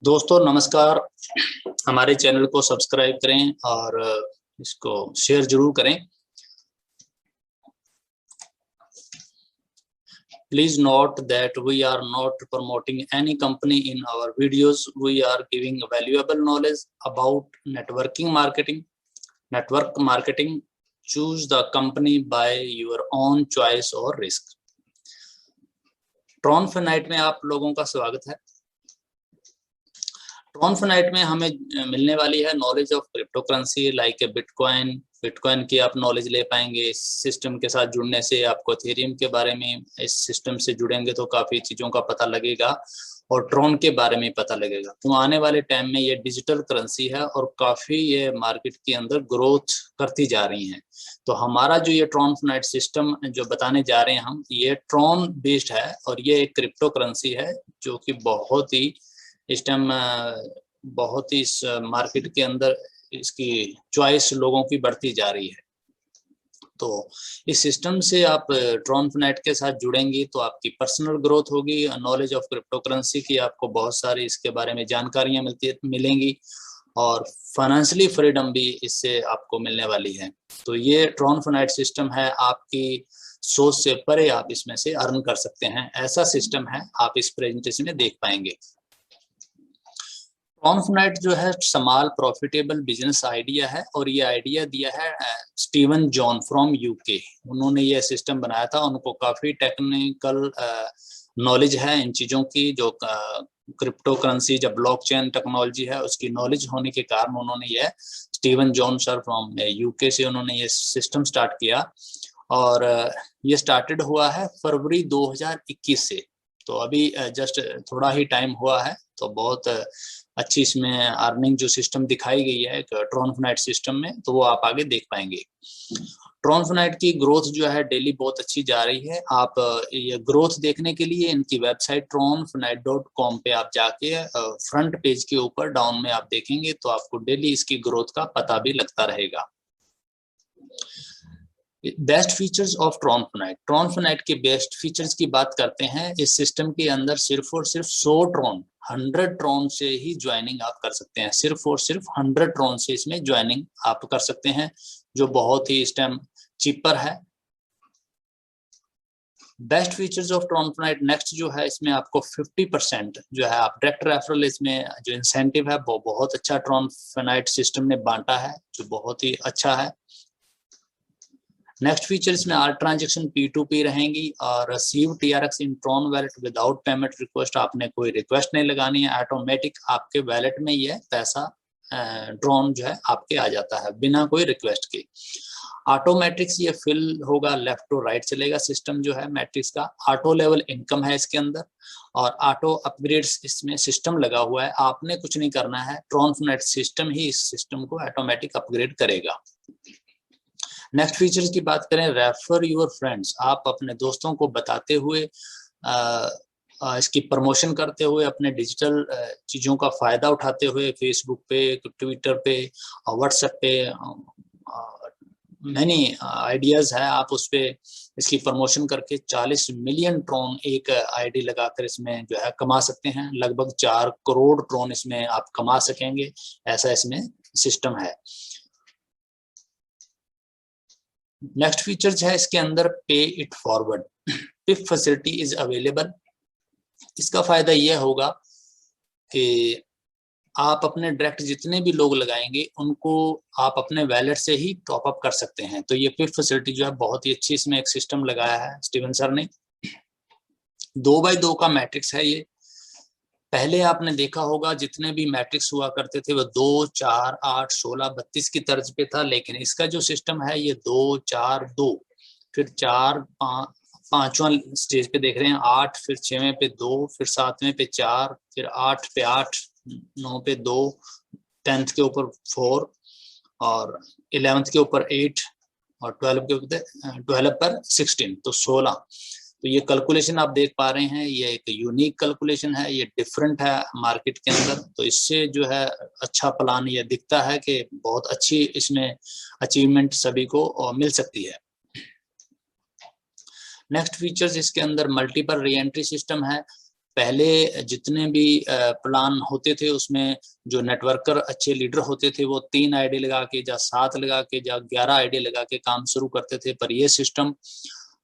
दोस्तों नमस्कार। हमारे चैनल को सब्सक्राइब करें और इसको शेयर जरूर करें। Please note that we are not promoting any company in our videos. We are giving valuable knowledge about networking marketing. Network marketing, choose the company by your own choice or risk। ट्रॉनफिनाइट में आप लोगों का स्वागत है। ट्रॉनफिनाइट में हमें मिलने वाली है knowledge of crypto currency like a bitcoin की आप नॉलेज ले पाएंगे। इस सिस्टम के साथ जुड़ने से आपको इथेरियम के बारे में, इस सिस्टम से जुड़ेंगे तो काफी चीजों का पता लगेगा और ट्रॉन के बारे में पता लगेगा। तो आने वाले टाइम में ये डिजिटल करेंसी है और काफी ये मार्केट के अंदर ग्रोथ करती जा रही है। तो हमारा जो ये ट्रॉनफिनाइट सिस्टम जो बताने जा रहे हैं हम, ये ट्रॉन बेस्ड है और ये एक क्रिप्टो करेंसी है जो कि बहुत ही इस टाइम बहुत ही इस मार्केट के अंदर इसकी चॉइस लोगों की बढ़ती जा रही है। तो इस सिस्टम से आप ट्रॉनफिनाइट के साथ जुड़ेंगे तो आपकी पर्सनल ग्रोथ होगी। नॉलेज ऑफ क्रिप्टो करेंसी की आपको बहुत सारी इसके बारे में जानकारियां मिलेंगी और फाइनेंशियली फ्रीडम भी इससे आपको मिलने वाली है। तो ये ट्रॉनफिनाइट सिस्टम है, आपकी सोच से परे आप इसमें से अर्न कर सकते हैं, ऐसा सिस्टम है। आप इस प्रेजेंटेशन में देख पाएंगे। ट्रॉनफिनाइट जो है स्मॉल प्रॉफिटेबल बिजनेस आइडिया है और ये आइडिया दिया है स्टीवन जॉन फ्रॉम यूके। उन्होंने ये सिस्टम बनाया था। उनको काफी टेक्निकल नॉलेज है इन चीजों की, जो क्रिप्टो करेंसी जब ब्लॉकचेन टेक्नोलॉजी है उसकी नॉलेज होने के कारण उन्होंने ये Steven John sir from UK से उन्होंने ये सिस्टम स्टार्ट किया और ये स्टार्टेड हुआ है फरवरी 2021 से। तो अभी जस्ट थोड़ा ही टाइम हुआ है। तो बहुत अच्छी इसमें अर्निंग जो सिस्टम दिखाई गई है ट्रॉनफिनाइट सिस्टम में, तो वो आप आगे देख पाएंगे। ट्रॉनफिनाइट की ग्रोथ जो है डेली बहुत अच्छी जा रही है। आप ये ग्रोथ देखने के लिए इनकी वेबसाइट tronfinite.com पे आप जाके फ्रंट पेज के ऊपर डाउन में आप देखेंगे तो आपको डेली इसकी ग्रोथ का पता भी लगता रहेगा। Best features of Tronfinite. Tronfinite के बेस्ट फीचर्स की बात करते हैं। इस सिस्टम के अंदर सिर्फ और सिर्फ 100 ट्रॉन से ही ज्वाइनिंग आप कर सकते हैं। सिर्फ और सिर्फ 100 ट्रॉन से इसमें ज्वाइनिंग आप कर सकते हैं, जो बहुत ही इस टाइम चीपर है। बेस्ट फीचर्स ऑफ ट्रॉनफिनाइट नेक्स्ट जो है, इसमें आपको 50% जो है आप डायरेक्ट रेफरल, इसमें जो इंसेंटिव है वो बहुत अच्छा ट्रॉनफिनाइट सिस्टम ने बांटा है, जो बहुत ही अच्छा है। नेक्स्ट फीचर इसमें आर ट्रांजेक्शन P2P रहेंगी और receive TRX in Tron wallet without payment request. आपने कोई रिक्वेस्ट नहीं लगानी है, ऑटोमेटिक आपके वैलेट में ये पैसा ट्रॉन जो है आपके आ जाता है बिना कोई रिक्वेस्ट के। ऑटो मैट्रिक्स ये फिल होगा, लेफ्ट टू राइट चलेगा सिस्टम जो है मैट्रिक्स का। ऑटो लेवल इनकम है इसके अंदर और ऑटो अपग्रेड्स इसमें सिस्टम लगा हुआ है। आपने कुछ नहीं करना है, ट्रॉनफिनाइट सिस्टम ही इस सिस्टम को ऑटोमेटिक अपग्रेड करेगा। नेक्स्ट फीचर्स की बात करें, रेफर योर फ्रेंड्स। आप अपने दोस्तों को बताते हुए इसकी प्रमोशन करते हुए, अपने डिजिटल चीज़ों का फ़ायदा उठाते हुए फेसबुक पे, ट्विटर पे और व्हाट्सएप पे मैनी आइडियाज़ है, आप उस पर इसकी प्रमोशन करके 40 मिलियन ट्रॉन एक आईडी लगाकर इसमें जो है कमा सकते हैं। लगभग 4 करोड़ ट्रॉन इसमें आप कमा सकेंगे, ऐसा इसमें सिस्टम है। नेक्स्ट फीचर्स है इसके अंदर पे it forward. Pip facility is available. इसका फायदा यह होगा कि आप अपने डायरेक्ट जितने भी लोग लगाएंगे उनको आप अपने वैलेट से ही टॉप अप कर सकते हैं। तो ये पिप फैसिलिटी जो है बहुत ही अच्छी इसमें एक सिस्टम लगाया है स्टीवन सर ने। 2x2 का मैट्रिक्स है ये। पहले आपने देखा होगा जितने भी मैट्रिक्स हुआ करते थे वो 2, 4, 8, 16, 32 की तर्ज पे था, लेकिन इसका जो सिस्टम है ये 2, 4, 2, फिर 4, 5वां स्टेज पे देख रहे हैं 8, फिर 6वें पे 2, फिर 7वें पे 4, फिर 8 पे 8, 9 पे 2, 10th के ऊपर 4 और 11th के ऊपर 8 और 12 पर 16, तो 16। तो ये कैलकुलेशन आप देख पा रहे हैं, ये एक यूनिक कैलकुलेशन है, ये डिफरेंट है मार्केट के अंदर। तो इससे जो है अच्छा प्लान ये दिखता है कि बहुत अच्छी इसमें अचीवमेंट सभी को मिल सकती है। नेक्स्ट फीचर्स इसके अंदर मल्टीपल री एंट्री सिस्टम है। पहले जितने भी प्लान होते थे उसमें जो नेटवर्कर अच्छे लीडर होते थे वो 3 आईडी लगा के या 7 लगा के या 11 आईडी लगा के काम शुरू करते थे, पर ये सिस्टम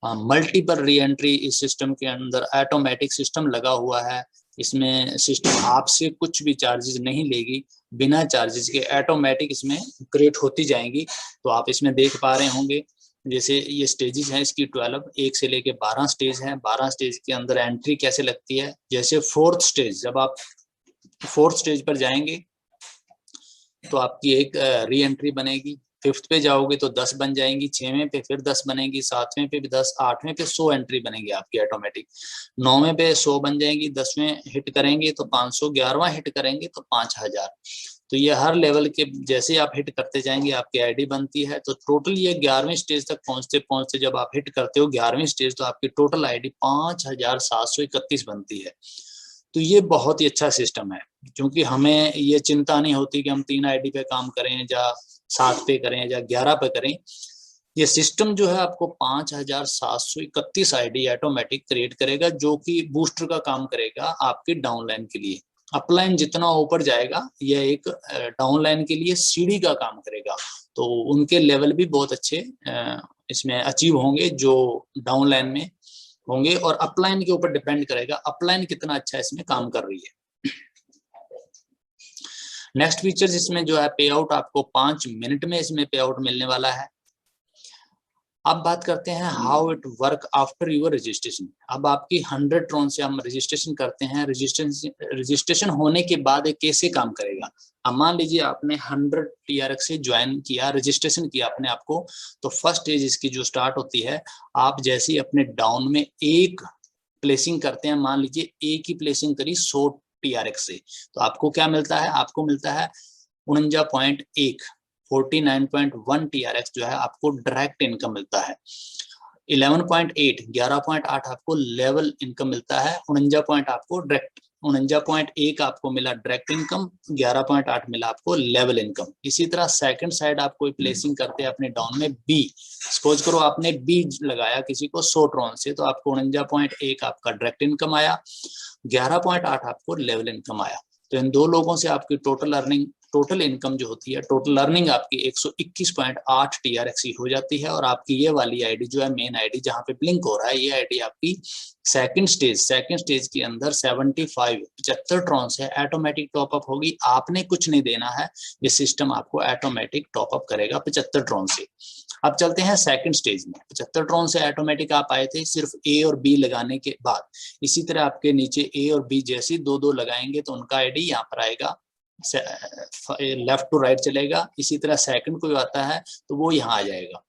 मल्टीपल री एंट्री, इस सिस्टम के अंदर ऑटोमेटिक सिस्टम लगा हुआ है। इसमें सिस्टम आपसे कुछ भी चार्जेस नहीं लेगी, बिना चार्जेस के ऑटोमेटिक इसमें क्रिएट होती जाएंगी। तो आप इसमें देख पा रहे होंगे जैसे ये स्टेजेस हैं इसकी 12, 1 से लेके 12 स्टेज हैं। 12 स्टेज के अंदर एंट्री कैसे लगती है, जैसे 4th स्टेज, जब आप 4th स्टेज पर जाएंगे तो आपकी एक री एंट्री बनेगी। 5th पे जाओगे तो 10 बन जाएंगी, 6वें पे फिर 10 बनेगी, 7वें पे भी 10, 8वें पे 100 एंट्री बनेगी आपकी ऑटोमेटिक, 9वें पे 100 बन जाएंगी, 10वें हिट करेंगे तो 500, 11वां हिट करेंगे तो 5000। तो ये हर लेवल के जैसे आप हिट करते जाएंगे आपकी आईडी बनती है। तो टोटल ये 11वीं स्टेज तक पहुंचते पहुंचते जब आप हिट करते हो 11वीं स्टेज, तो आपकी टोटल आईडी 5731 बनती है। तो ये बहुत ही अच्छा सिस्टम है, क्योंकि हमें ये चिंता नहीं होती कि हम 3 आईडी पे काम करें या 7 पे करें या 11 पे करें। ये सिस्टम जो है आपको 5731 आईडी ऑटोमेटिक क्रिएट करेगा, जो कि बूस्टर का काम करेगा आपके डाउनलाइन के लिए। अपलाइन जितना ऊपर जाएगा यह एक डाउनलाइन के लिए सीढ़ी का काम करेगा, तो उनके लेवल भी बहुत अच्छे इसमें अचीव होंगे जो डाउनलाइन में होंगे, और अपलाइन के ऊपर डिपेंड करेगा अपलाइन कितना अच्छा इसमें काम कर रही है। नेक्स्ट फीचर्स इसमें जो है पे आउट, आपको 5 मिनट में इसमें पे आउट मिलने वाला है। अब बात करते हैं how it work after your registration. अब आपकी 100 ट्रॉन से हम रजिस्ट्रेशन करते हैं, रजिस्ट्रेशन होने के बाद ये कैसे काम करेगा। अब मान लीजिए आपने 100 TRX से ज्वाइन किया, रजिस्ट्रेशन किया अपने आप को, तो फर्स्ट स्टेज इसकी जो स्टार्ट होती है, आप जैसे ही अपने डाउन में एक प्लेसिंग करते हैं, मान लीजिए एक ही प्लेसिंग करी 100 TRX से, तो आपको क्या मिलता है, आपको मिलता है 49.1 49.1 TRX जो है आपको डायरेक्ट इनकम मिलता है। 11.8 आपको लेवल इनकम मिलता है। 49 आपको डायरेक्ट, 49.1 आपको मिला डायरेक्ट इनकम, 11.8 मिला आपको लेवल इनकम। इसी तरह सेकंड साइड आप कोई प्लेसिंग करते हैं अपने डाउन में बी, सपोज करो आपने बी लगाया किसी को 100 ट्रॉन से, तो आपको 49.1 आपका डायरेक्ट इनकम आया, 11.8 आपको लेवल इनकम आया। तो इन दो लोगों से आपकी टोटल इनकम जो होती है, टोटल अर्निंग आपकी 121.8 TRX हो जाती है। और आपकी ये वाली आईडी जो है मेन आईडी जहां पे ब्लिंक हो रहा है, ये आईडी आपकी सेकंड स्टेज के अंदर 75 ट्रॉन से ऑटोमेटिक टॉपअप होगी। आपने कुछ नहीं देना है, ये सिस्टम आपको ऑटोमेटिक टॉपअप करेगा 75 ट्रॉन से। अब चलते हैं सेकंड स्टेज में। 75 ट्रॉन से ऑटोमेटिक आप आए थे सिर्फ ए और बी लगाने के बाद, इसी तरह आपके नीचे ए और बी जैसे दो लगाएंगे तो उनका आईडी यहाँ पर आएगा, लेफ्ट टू राइट चलेगा। इसी तरह सेकंड कोई आता है तो वो यहाँ आ जाएगा।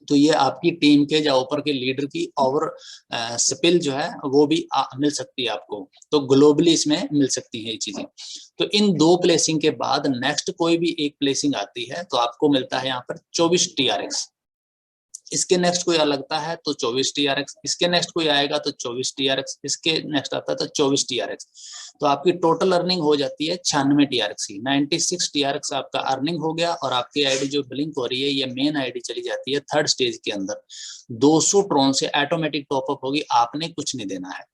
तो ये आपकी टीम के या ऊपर के लीडर की ओवर स्पिल जो है वो भी मिल सकती है आपको, तो ग्लोबली इसमें मिल सकती है ये चीजें। तो इन दो प्लेसिंग के बाद नेक्स्ट कोई भी एक प्लेसिंग आती है तो आपको मिलता है यहाँ पर 24 TRX। इसके नेक्स्ट कोई लगता है तो 24 TRX, इसके नेक्स्ट कोई आएगा तो 24 TRX, इसके नेक्स्ट आता है तो 24 TRX। तो आपकी टोटल अर्निंग हो जाती है 96 TRX की, 96 TRX आपका अर्निंग हो गया। और आपकी आईडी जो ब्लिंक हो रही है ये मेन आईडी चली जाती है थर्ड स्टेज के अंदर, 200 ट्रॉन से ऑटोमेटिक टॉपअप होगी, आपने कुछ नहीं देना है।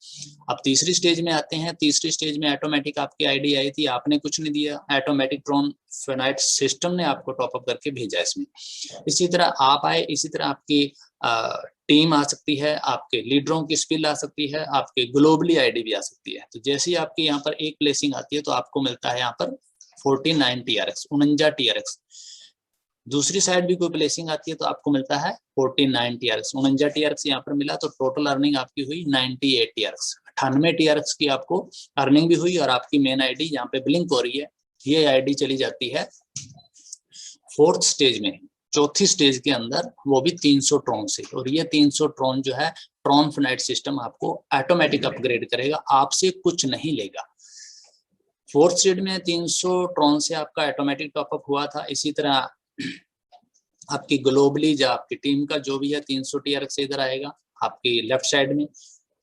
अब तीसरी स्टेज में आते हैं। तीसरी स्टेज में ऑटोमेटिक आपकी आईडी आई थी, आपने कुछ नहीं दिया, ऑटोमेटिक ट्रॉन फिनाइट सिस्टम ने आपको टॉपअप करके भेजा इसमें। इसी तरह आप आए, इसी तरह आपकी टीम आ सकती है, आपके लीडरों की स्किल आ सकती है, आपके ग्लोबली आईडी भी आ सकती है। तो जैसे ही आपके यहाँ पर एक प्लेसिंग आती है तो आपको मिलता है यहाँ पर 49 TRX, 49 TRX। दूसरी साइड भी कोई प्लेसिंग आती है तो आपको मिलता है 49 TRX, 49 TRX यहाँ पर मिला। तो टोटल अर्निंग आपकी हुई 98 TRX, 98 TRX की आपको अर्निंग भी हुई। और आपकी मेन आईडी यहाँ पे ब्लिंक हो रही है, ये आईडी चली जाती है फोर्थ स्टेज में, चौथी स्टेज के अंदर, वो भी 300 ट्रॉन से। और ये 300 ट्रॉन जो है ट्रॉन फिनाइट सिस्टम आपको ऑटोमेटिक अपग्रेड करेगा, आपसे कुछ नहीं लेगा। फोर्थ स्टेज में 300 ट्रॉन से आपका ऑटोमेटिक टॉपअप हुआ था। इसी तरह आपकी ग्लोबली जो आपकी टीम का जो भी है 300 TRX से इधर आएगा आपकी लेफ्ट साइड में।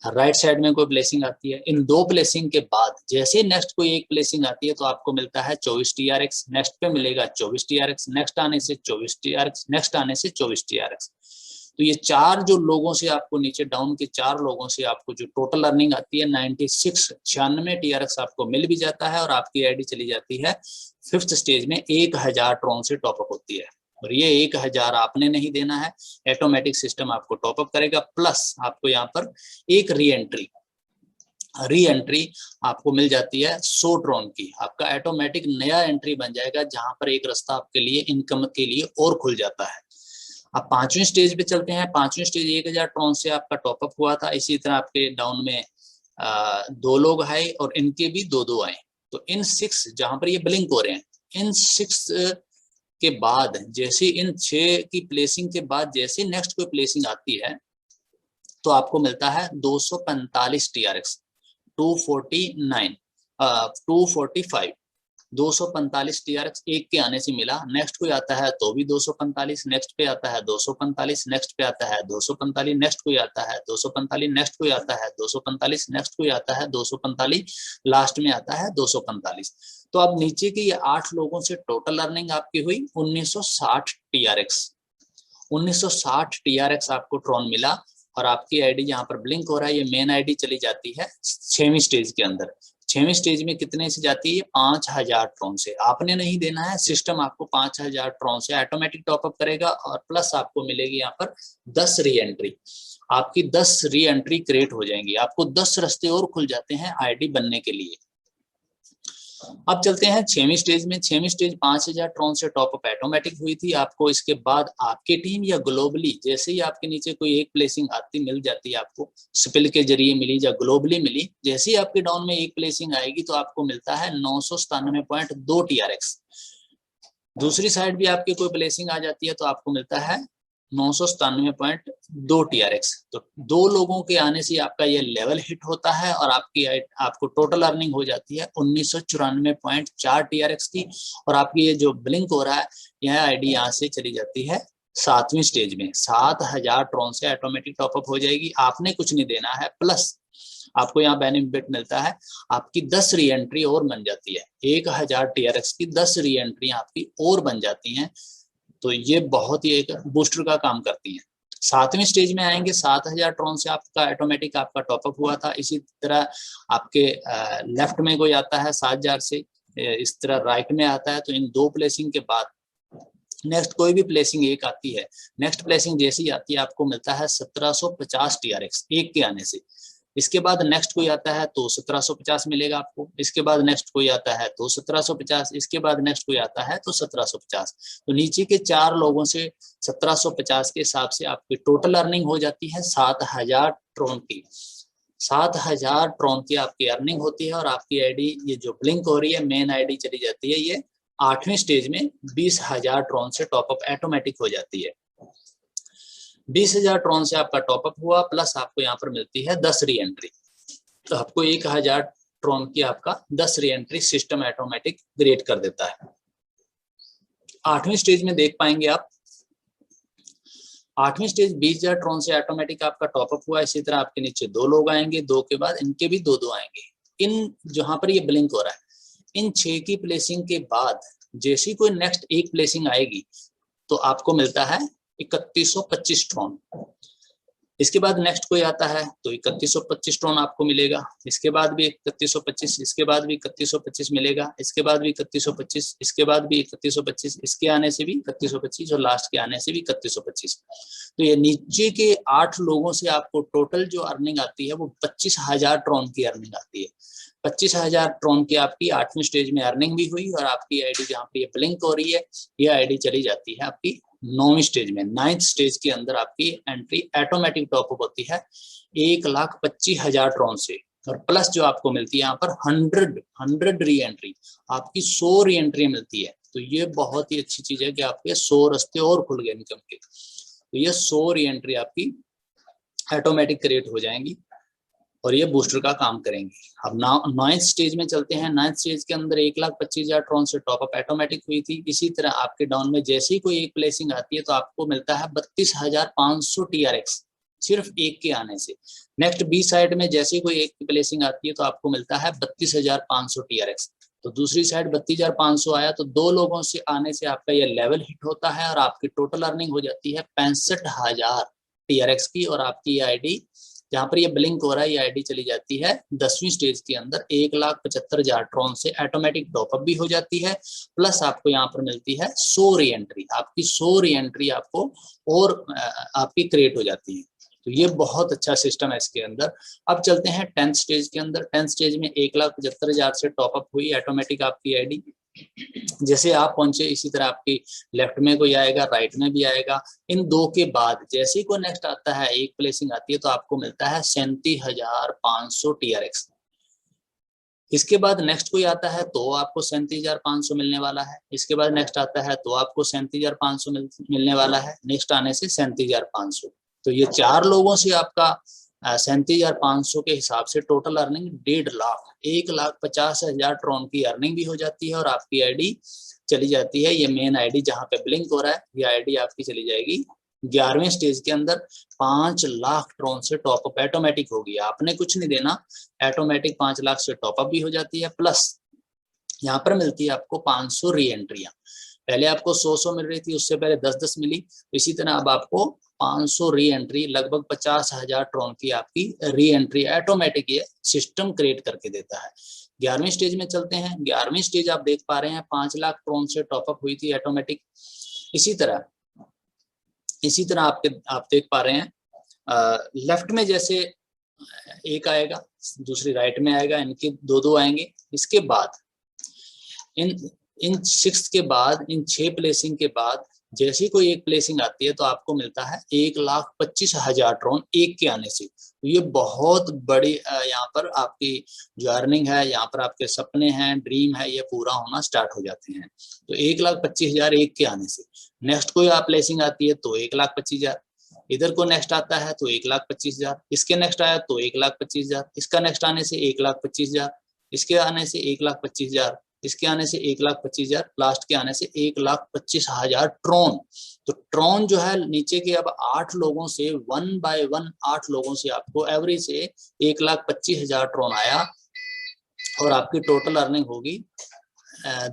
राइट साइड में कोई प्लेसिंग आती है, इन दो प्लेसिंग के बाद जैसे नेक्स्ट कोई एक प्लेसिंग आती है तो आपको मिलता है 24 TRX, नेक्स्ट पे मिलेगा 24 TRX, नेक्स्ट आने से 24 TRX, नेक्स्ट आने से 24 TRX। तो ये 4 जो लोगों से आपको नीचे डाउन के 4 लोगों से आपको जो टोटल अर्निंग आती है 96 TRX आपको मिल भी जाता है और आपकी आईडी चली जाती है 5th स्टेज में 1000 ट्रॉन से टॉपअप होती है। और ये 1000 आपने नहीं देना है, ऑटोमेटिक सिस्टम आपको टॉपअप करेगा। प्लस आपको यहाँ पर एक री एंट्री आपको मिल जाती है 100 ट्रॉन की। आपका ऑटोमेटिक नया एंट्री बन जाएगा जहां पर एक रास्ता आपके लिए इनकम के लिए और खुल जाता है। अब 5वीं स्टेज पे चलते हैं। 5वीं स्टेज 1000 ट्रॉन से आपका टॉपअप हुआ था। इसी तरह आपके डाउन में 2 लोग आए और इनके भी 2-2 आए। तो इन 6 जहां पर ये ब्लिंक हो रहे हैं, इन 6 के बाद जैसे इन 6 की प्लेसिंग के बाद जैसे नेक्स्ट कोई प्लेसिंग आती है तो आपको मिलता है 245 TRX, 245 245 TRX एक के आने से मिला। नेक्स्ट कोई आता है तो भी 245, नेक्स्ट पे आता है 245, नेक्स्ट पे आता है 245, नेक्स्ट कोई आता है 245, नेक्स्ट कोई आता है 245, नेक्स्ट कोई आता है 245, लास्ट में आता है 245। तो अब नीचे के ये 8 लोगों से टोटल अर्निंग आपकी हुई 1960 TRX। 1960 TRX आपको ट्रॉन मिला और आपकी आईडी यहाँ पर ब्लिंक हो रहा है, ये मेन आईडी चली जाती है 6वीं स्टेज के अंदर। 6वीं स्टेज में कितने से जाती है? 5000 ट्रॉन से। आपने नहीं देना है, सिस्टम आपको 5000 ट्रॉन से ऑटोमेटिक टॉपअप करेगा और प्लस आपको मिलेगी यहाँ पर 10 री एंट्री। आपकी 10 री एंट्री क्रिएट हो जाएंगी, आपको 10 रास्ते और खुल जाते हैं आईडी बनने के लिए। अब चलते हैं 6वीं स्टेज में। 6वीं स्टेज 5000 ट्रॉन से टॉपअप ऑटोमेटिक हुई थी। आपको इसके बाद आपके टीम या ग्लोबली जैसे ही आपके नीचे कोई एक प्लेसिंग आती मिल जाती है, आपको स्पिल के जरिए मिली या ग्लोबली मिली, जैसे ही आपके डाउन में एक प्लेसिंग आएगी तो आपको मिलता है 997.2 TRX। दूसरी साइड भी आपकी कोई प्लेसिंग आ जाती है तो आपको मिलता है 997.2 TRX। तो 2 लोगों के आने से आपका ये लेवल हिट होता है और आपको टोटल अर्निंग हो जाती है 1994.4 TRX की। और आपकी ये जो ब्लिंक हो रहा है यह आईडी यहाँ से चली जाती है 7वीं स्टेज में। 7000 ट्रॉन से ऑटोमेटिक टॉपअप हो जाएगी, आपने कुछ नहीं देना है। प्लस आपको यहाँ बेनिफिट मिलता है, आपकी 10 री एंट्री और बन जाती है। 1000 TRX की 10 री एंट्री आपकी और बन जाती हैं। तो ये बहुत ही एक बूस्टर का काम करती है। 7वीं स्टेज में आएंगे, 7000 ट्रॉन से आपका ऑटोमेटिक आपका टॉपअप हुआ था। इसी तरह आपके लेफ्ट में कोई आता है 7000 से, इस तरह राइट में आता है। तो इन 2 प्लेसिंग के बाद नेक्स्ट कोई भी प्लेसिंग एक आती है, नेक्स्ट प्लेसिंग जैसी आती है आपको मिलता है 1750 TRX एक के आने से। इसके बाद नेक्स्ट कोई आता है तो 1750 मिलेगा आपको। इसके बाद नेक्स्ट कोई आता है तो 1750, इसके बाद नेक्स्ट कोई आता है तो 1750। तो नीचे के 4 लोगों से 1750 के हिसाब से आपकी टोटल अर्निंग हो जाती है 7000 ट्रॉन की। 7000 ट्रॉन की आपकी अर्निंग होती है और आपकी आईडी ये जो ब्लिंक हो रही है मेन आईडी चली जाती है ये 8वीं स्टेज में 20000 ट्रॉन से टॉपअप ऑटोमेटिक हो जाती है। 20000 ट्रॉन से आपका टॉपअप हुआ, प्लस आपको यहाँ पर मिलती है 10 री एंट्री। तो आपको 1000 ट्रॉन की आपका 10 re entry system automatic create कर देता है। 8वीं स्टेज में देख पाएंगे आप, 8वीं स्टेज 20000 ट्रॉन से ऑटोमेटिक आपका टॉपअप हुआ। इसी तरह आपके नीचे 2 लोग आएंगे, 2 के बाद इनके भी 2-2 आएंगे। इन जहां पर ये ब्लिंक हो रहा है, इन 6 की प्लेसिंग के बाद जैसी कोई नेक्स्ट एक प्लेसिंग आएगी तो आपको मिलता है 3125 ट्रॉन। इसके बाद नेक्स्ट कोई आता है तो 3125 ट्रॉन आपको मिलेगा। इसके बाद भी 3125, इसके बाद भी 3125 मिलेगा, इसके बाद भी 3125, इसके बाद भी 3125, इसके आने से भी 3125 और लास्ट के आने से भी 3125। तो ये नीचे के 8 लोगों से आपको टोटल जो अर्निंग आती है वो 25000 ट्रॉन की अर्निंग आती है। 25000 ट्रॉन की आपकी 8वीं स्टेज में अर्निंग भी हुई और आपकी आईडी जहाँ पे ये ब्लिंक हो रही है ये आईडी चली जाती है आपकी 9वीं स्टेज में। 9th स्टेज के अंदर आपकी एंट्री ऑटोमेटिक टॉपअप होती है 1,25,000 ट्रॉन से। और प्लस जो आपको मिलती है यहाँ पर 100 री एंट्री, आपकी 100 री एंट्री मिलती है। तो ये बहुत ही अच्छी चीज है कि आपके 100 रास्ते और खुल गए इनकम के। तो ये 100 री एंट्री आपकी ऑटोमेटिक क्रिएट हो जाएंगी और ये बूस्टर का काम करेंगे। अब 9th स्टेज में चलते हैं। 9th स्टेज के अंदर 1,25,000 ट्रॉन से टॉपअप ऑटोमेटिक हुई थी। इसी तरह आपके डाउन में जैसे ही कोई एक प्लेसिंग आती है तो आपको मिलता है 32,500 TRX सिर्फ एक के आने से। नेक्स्ट बी साइड में जैसे ही कोई एक प्लेसिंग आती है तो आपको मिलता है 32,500 TRX। तो दूसरी साइड 32,500 आया तो 2 लोगों से आने से आपका ये लेवल हिट होता है और आपकी टोटल अर्निंग हो जाती है 65,000 TRX की, और आपकी आईडी जहाँ पर ये ब्लिंक हो रहा है, ये आईडी चली जाती है 10वीं स्टेज के अंदर 1,75,000 ट्रॉन से ऑटोमेटिक टॉपअप भी हो जाती है, प्लस आपको यहाँ पर मिलती है 100 री एंट्री, आपकी 100 री एंट्री आपको और आपकी क्रिएट हो जाती है। तो ये बहुत अच्छा सिस्टम है इसके अंदर। अब चलते हैं 10th स्टेज के अंदर। 10th स्टेज में 1,75,000 से टॉपअप हुई ऑटोमेटिक आपकी आईडी। जैसे आप पहुंचे इसी तरह आपकी लेफ्ट में कोई आएगा, राइट में भी आएगा। इन दो के बाद जैसे ही कोई नेक्स्ट आता है, एक प्लेसिंग आती है, तो आपको मिलता है 37,500 TRX। इसके बाद नेक्स्ट कोई आता है तो आपको 37,500 मिलने वाला है। इसके बाद नेक्स्ट आता है तो आपको 37,500 मिलने वाला है। नेक्स्ट आने से 37,500। तो ये 4 लोगों से आपका 37,500 के हिसाब से टोटल अर्निंग 1.5 लाख 1,50,000 ट्रॉन की अर्निंग भी हो जाती है, और आपकी आईडी चली जाती है, ये मेन आईडी जहाँ पे ब्लिंक हो रहा है, ये आईडी आपकी चली जाएगी 11वें स्टेज के अंदर 5 लाख ट्रॉन से टॉपअप ऑटोमेटिक होगी। आपने कुछ नहीं देना, ऑटोमेटिक 5 लाख से टॉपअप भी हो जाती है, प्लस यहाँ पर मिलती है आपको 500 री एंट्रियां। पहले आपको 100 मिल रही थी, उससे पहले 10 मिली। इसी तरह अब आपको 500 री एंट्री, लगभग 50,000 ट्रॉन की आपकी री एंट्री ऑटोमेटिक ये सिस्टम क्रिएट करके देता है। 11वीं स्टेज में चलते हैं। 11वीं स्टेज आप देख पा रहे हैं 5 लाख ट्रॉन से टॉपअप हुई थी ऑटोमेटिक। इसी तरह आप देख पा रहे हैं लेफ्ट में जैसे एक आएगा, दूसरी राइट में आएगा, इनके 2-2 आएंगे। इसके बाद इन 6 के बाद, इन 6 प्लेसिंग के बाद जैसी कोई एक प्लेसिंग आती है तो आपको मिलता है 1,25,000 ट्रॉन एक के आने से। तो ये बहुत बड़ी यहाँ पर आपकी जो अर्निंग है, यहाँ पर आपके सपने हैं, ड्रीम है, ये पूरा होना स्टार्ट हो जाते हैं। तो 1,25,000 एक के आने से। नेक्स्ट कोई आप प्लेसिंग आती है तो 1,25,000, इधर को नेक्स्ट आता है तो 1,25,000, इसके नेक्स्ट आया तो 1,25,000, इसका नेक्स्ट आने से 1,25,000, इसके आने से 1,25,000, इसके आने से 1,25,000, लास्ट के आने से 1,25,000 ट्रॉन। तो ट्रॉन जो है नीचे के अब 8 लोगों से 1 बाय 1 8 लोगों से आपको एवरेज से 1,25,000 ट्रॉन आया, और आपकी टोटल अर्निंग होगी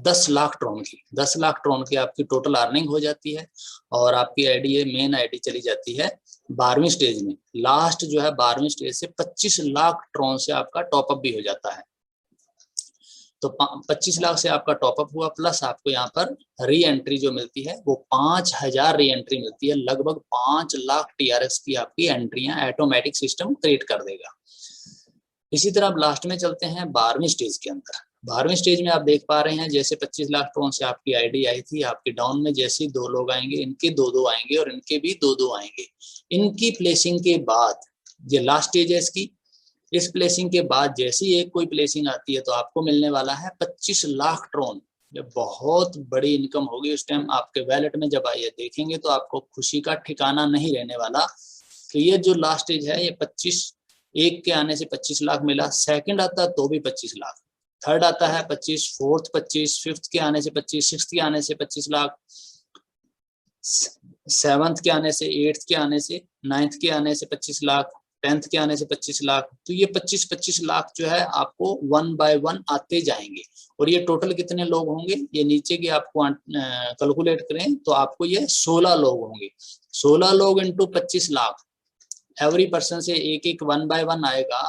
10 लाख ट्रॉन की। 10 लाख ट्रॉन की आपकी टोटल अर्निंग हो जाती है, और आपकी आईडी ये मेन आईडी चली जाती है 12वीं स्टेज में। लास्ट जो है 12वीं स्टेज से 25 लाख ट्रॉन से आपका टॉपअप भी हो जाता है। तो 25 लाख से आपका टॉपअप हुआ, प्लस आपको यहाँ पर री एंट्री जो मिलती है वो 5,000 री एंट्री मिलती है। लगभग 5 लाख TRX की आपकी एंट्रियां ऑटोमेटिक सिस्टम क्रिएट कर देगा। इसी तरह अब लास्ट में चलते हैं 12वीं स्टेज के अंदर। 12वीं स्टेज में आप देख पा रहे हैं जैसे 25 लाख ट्रॉन से आपकी आईडी आई थी, आपके डाउन में जैसे 2 लोग आएंगे, इनके 2-2 आएंगे और इनके भी 2-2 आएंगे। इनकी प्लेसिंग के बाद, ये लास्ट स्टेज है इसकी, इस प्लेसिंग के बाद जैसी एक कोई प्लेसिंग आती है तो आपको मिलने वाला है 25 लाख ट्रॉन। ये बहुत बड़ी इनकम होगी उस टाइम आपके वैलेट में। जब आइए देखेंगे तो आपको खुशी का ठिकाना नहीं रहने वाला। तो ये जो लास्ट स्टेज है, ये 25, एक के आने से 25 लाख मिला, सेकंड आता तो भी 25 लाख, थर्ड आता है 25, फोर्थ 25, फिफ्थ के आने से 25, सिक्स्थ के आने से 25 लाख, सेवंथ के आने से, एट्थ के आने से, नाइन्थ के आने से 25 लाख, 10th के आने से 25 लाख। तो ये 25 लाख जो है आपको 1 बाय 1 आते जाएंगे। और ये टोटल कितने लोग होंगे, ये नीचे की आपको कैलकुलेट करें तो आपको ये 16 लोग होंगे। 16 लोग इंटू 25 लाख, एवरी पर्सन से एक 1 बाय 1 आएगा,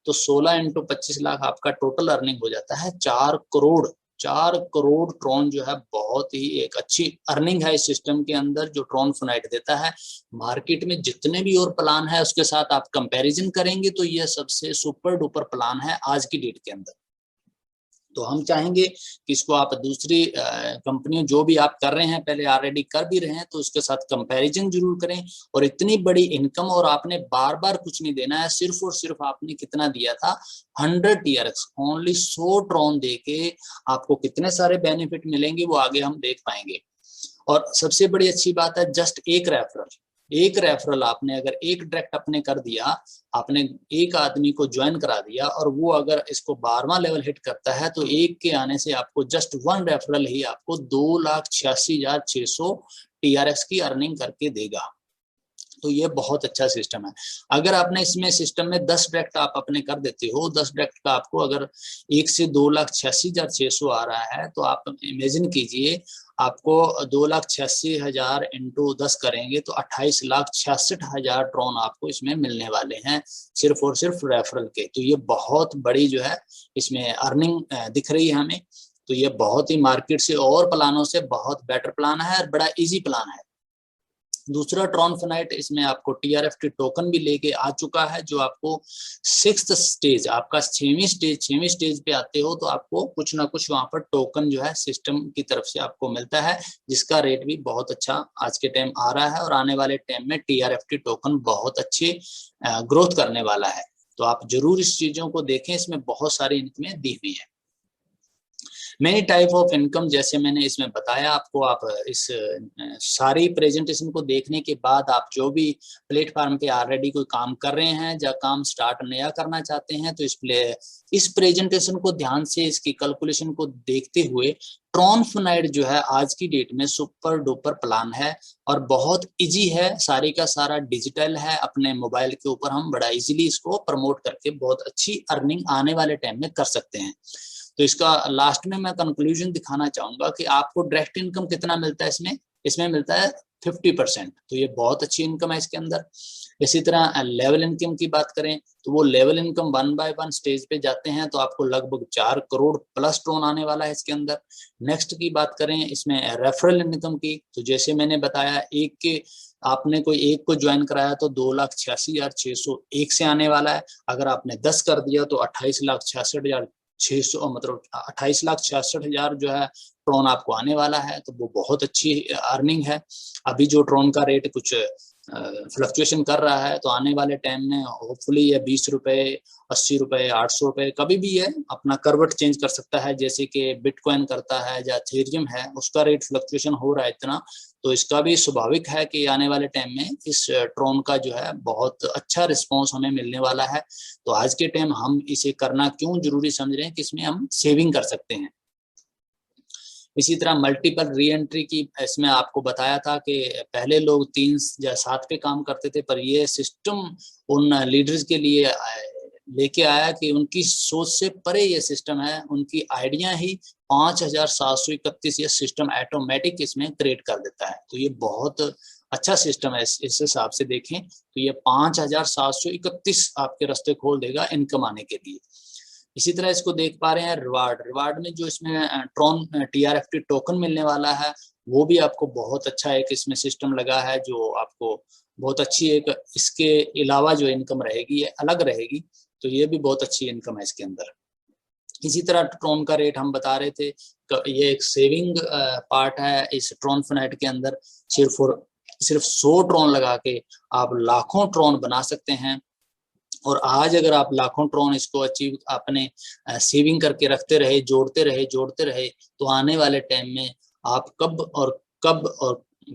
तो 16 इंटू 25 लाख आपका टोटल अर्निंग हो जाता है 4 करोड़। 4 करोड़ ट्रॉन जो है बहुत ही एक अच्छी अर्निंग है इस सिस्टम के अंदर जो ट्रॉन फनाइट देता है। मार्केट में जितने भी और प्लान है उसके साथ आप कंपैरिजन करेंगे तो ये सबसे सुपर डुपर प्लान है आज की डेट के अंदर। तो हम चाहेंगे कि इसको आप दूसरी कंपनियों जो भी आप कर रहे हैं, पहले ऑलरेडी कर भी रहे हैं, तो उसके साथ कंपैरिजन जरूर करें। और इतनी बड़ी इनकम, और आपने बार बार कुछ नहीं देना है, सिर्फ और सिर्फ आपने कितना दिया था 100 TRX, ओनली 100 ट्रॉन देके आपको कितने सारे बेनिफिट मिलेंगे वो आगे हम देख पाएंगे। और सबसे बड़ी अच्छी बात है जस्ट एक रेफरल आपने अगर एक डायरेक्ट आपने कर दिया, आपने एक आदमी को ज्वाइन करा दिया और वो अगर इसको 12वां लेवल हिट करता है तो एक के आने से आपको जस्ट 1 रेफरल ही आपको 2,86,600 TRX की अर्निंग करके देगा। तो ये बहुत अच्छा सिस्टम है। अगर आपने इसमें सिस्टम में 10 डायरेक्ट आप अपने कर देते हो, 10 डायरेक्ट का आपको अगर 1 से 2,86,600 आ रहा है, तो आप इमेजिन कीजिए आपको 2,86,000 इंटू 10 करेंगे तो 28,66,000 ट्रॉन आपको इसमें मिलने वाले हैं, सिर्फ और सिर्फ रेफरल के। तो ये बहुत बड़ी जो है इसमें अर्निंग दिख रही है हमें। तो ये बहुत ही मार्केट से और प्लानों से बहुत बेटर प्लान है और बड़ा इजी प्लान है। दूसरा ट्रॉनफिनाइट, इसमें आपको TRFT टोकन भी लेके आ चुका है, जो आपको 6th स्टेज, आपका 6वीं स्टेज पे आते हो तो आपको कुछ ना कुछ वहां पर टोकन जो है सिस्टम की तरफ से आपको मिलता है, जिसका रेट भी बहुत अच्छा आज के टाइम आ रहा है और आने वाले टाइम में TRFT टोकन बहुत अच्छे ग्रोथ करने वाला है। तो आप जरूर इस चीजों को देखें, इसमें बहुत सारी इनकमें दी हुई है। मेनी टाइप ऑफ इनकम, जैसे मैंने इसमें बताया आपको, आप इस सारी प्रेजेंटेशन को देखने के बाद आप जो भी प्लेटफॉर्म पे ऑलरेडी कोई काम कर रहे हैं या काम स्टार्ट नया करना चाहते हैं, तो इस प्रेजेंटेशन को ध्यान से, इसकी कैलकुलेशन को देखते हुए, ट्रॉनफिनाइट जो है आज की डेट में सुपर डुपर प्लान है और बहुत इजी है, सारी का सारा डिजिटल है। अपने मोबाइल के ऊपर हम बड़ा इजीली इसको प्रमोट करके बहुत अच्छी अर्निंग आने वाले टाइम में कर सकते हैं। तो इसका लास्ट में मैं कंक्लूजन दिखाना चाहूंगा कि आपको डायरेक्ट इनकम कितना मिलता है इसमें मिलता है 50%। तो ये बहुत अच्छी इनकम है इसके अंदर। इसी तरह लेवल इनकम की बात करें तो वो लेवल इनकम 1 बाय 1 स्टेज पे जाते हैं तो आपको लगभग 4 करोड़ प्लस ट्रॉन आने वाला है इसके अंदर। नेक्स्ट की बात करें इसमें रेफरल इनकम की, तो जैसे मैंने बताया, आपने कोई एक को ज्वाइन कराया तो 2,86,601 से आने वाला है। अगर आपने 10 कर दिया तो 28,66,600, मतलब 28,66,000 जो है ट्रॉन आपको आने वाला है। तो वो बहुत अच्छी अर्निंग है। अभी जो ट्रॉन का रेट कुछ फ्लक्चुएशन कर रहा है, तो आने वाले टाइम में होपफुली ये 20 रुपए, 80 रुपए, 800 रुपए कभी भी ये अपना करवट चेंज कर सकता है, जैसे कि बिटकॉइन करता है या इथेरियम है, उसका रेट फ्लक्चुएशन हो रहा है इतना। तो इसका भी स्वाभाविक है कि आने वाले टाइम में इस ट्रॉन का जो है बहुत अच्छा रिस्पॉन्स हमें मिलने वाला है। तो आज के टाइम हम इसे करना क्यों जरूरी समझ रहे हैं कि इसमें हम सेविंग कर सकते हैं। इसी तरह मल्टीपल री एंट्री की, इसमें आपको बताया था कि पहले लोग 3 या 7 पे काम करते थे, पर ये सिस्टम उन लीडर्स के लिए लेके आया कि उनकी सोच से परे ये सिस्टम है। उनकी आइडिया ही 5,731 ये सिस्टम ऑटोमेटिक इसमें क्रिएट कर देता है। तो ये बहुत अच्छा सिस्टम है। इस हिसाब से देखें तो ये 5,731 आपके रास्ते खोल देगा इनकम आने के लिए। इसी तरह इसको देख पा रहे हैं रिवार्ड में जो इसमें ट्रॉन TRFT टोकन मिलने वाला है, वो भी आपको बहुत अच्छा एक इसमें सिस्टम लगा है, जो आपको बहुत अच्छी एक इसके अलावा जो इनकम रहेगी ये अलग रहेगी। तो ये भी बहुत अच्छी इनकम है इसके अंदर। इसी तरह ट्रॉन का रेट हम बता रहे थे, ये एक सेविंग पार्ट है इस ट्रॉनफिनाइट के अंदर। सिर्फ 100 ट्रॉन लगा के आप लाखों ट्रॉन बना सकते हैं। और आज अगर आप लाखों ट्रॉन इसको अचीव अपने सेविंग करके रखते रहे, जोड़ते रहे, तो आने वाले टाइम में आप कब और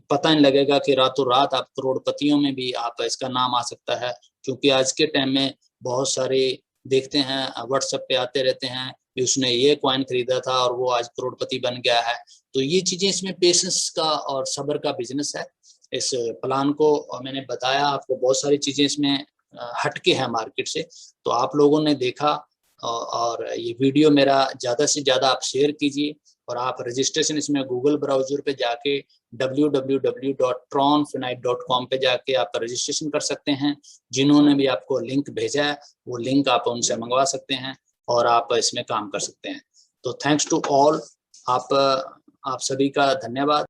पता नहीं लगेगा कि रातों रात आप करोड़पतियों में भी आप इसका नाम आ सकता है। क्योंकि आज के टाइम में बहुत सारे देखते हैं, व्हाट्सएप पे आते रहते हैं कि उसने ये कॉइन खरीदा था और वो आज करोड़पति बन गया है। तो ये चीजें, इसमें पेशेंस का और सब्र का बिजनेस है। इस प्लान को मैंने बताया आपको, बहुत सारी चीजें इसमें हटके है मार्केट से। तो आप लोगों ने देखा और ये वीडियो मेरा ज्यादा से ज्यादा आप शेयर कीजिए और आप रजिस्ट्रेशन इसमें गूगल ब्राउजर पे जाके www.tronfinite.com पे जाके आप रजिस्ट्रेशन कर सकते हैं। जिन्होंने भी आपको लिंक भेजा है वो लिंक आप उनसे मंगवा सकते हैं और आप इसमें काम कर सकते हैं। तो थैंक्स टू ऑल, आप सभी का धन्यवाद।